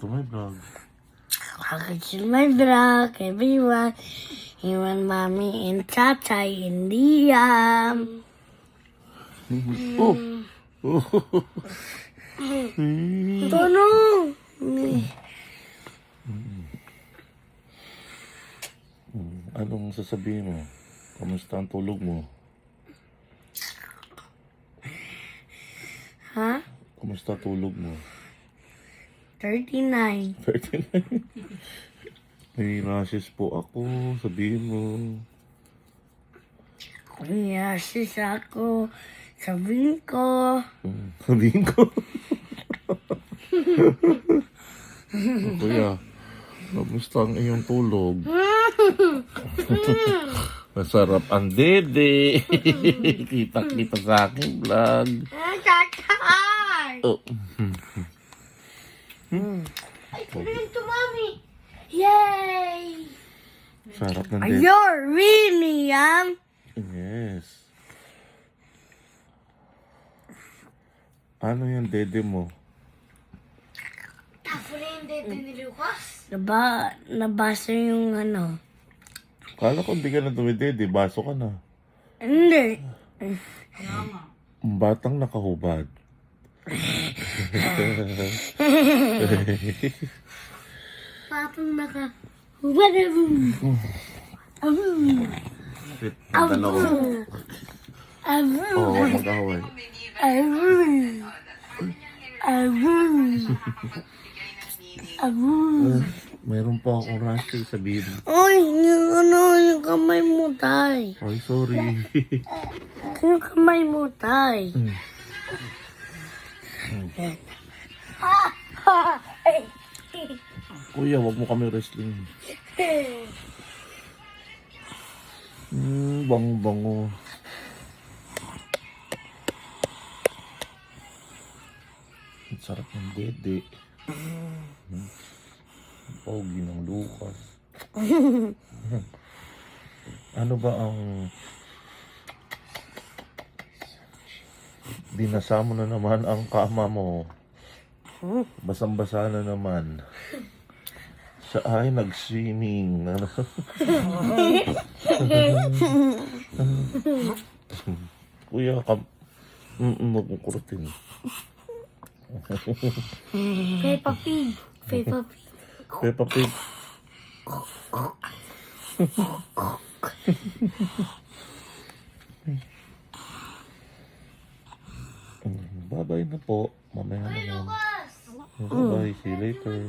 to my vlog. Welcome to my vlog, everyone. Iwan Mommy and Tatay and Liam. Oh! Tono! Anong sasabihin mo? Kamusta ang tulog mo? Ha? Kamusta tulog mo? 39. 39. May rashes po ako. Sabihin mo. Yasis ako. Sabihin ko. Sabihin ko. Kuya, kamusta ang iyong tulog? Masarap ang dede. Kita-kita sa aking vlog. Tatay! Oh. Ay, kunin to, Mommy. Yay! Sarap ng Are dede. you really Liam? Yes. Ano yung dede mo? Tapo na yung dede ni Lucas? Nabasa yung ano. Kala ko hindi ka na dumidede, baso ka na. Hindi. Batang nakahubad. Patong naka... Whatever. Dalawa. Oo, mag-away. Meron pa akong rashes, sabihin. Ay, yung kamay mo, tay. Ay, sorry. Yung kamay mo, tay. Kuya, wag mo kami wrestling. Bango-bango. Ang sarap ng dede. Pogi ng Lucas. Ano ba ang... Binasa mo na naman ang kama mo. Basang-basa na naman. Siya ay nag-swimming. Ano? Kuya, magkukurutin. Peppa Pig. Peppa Pig. Peppa Pig. Bye-bye na po. Mamaya na lang. Bye-bye. See you later.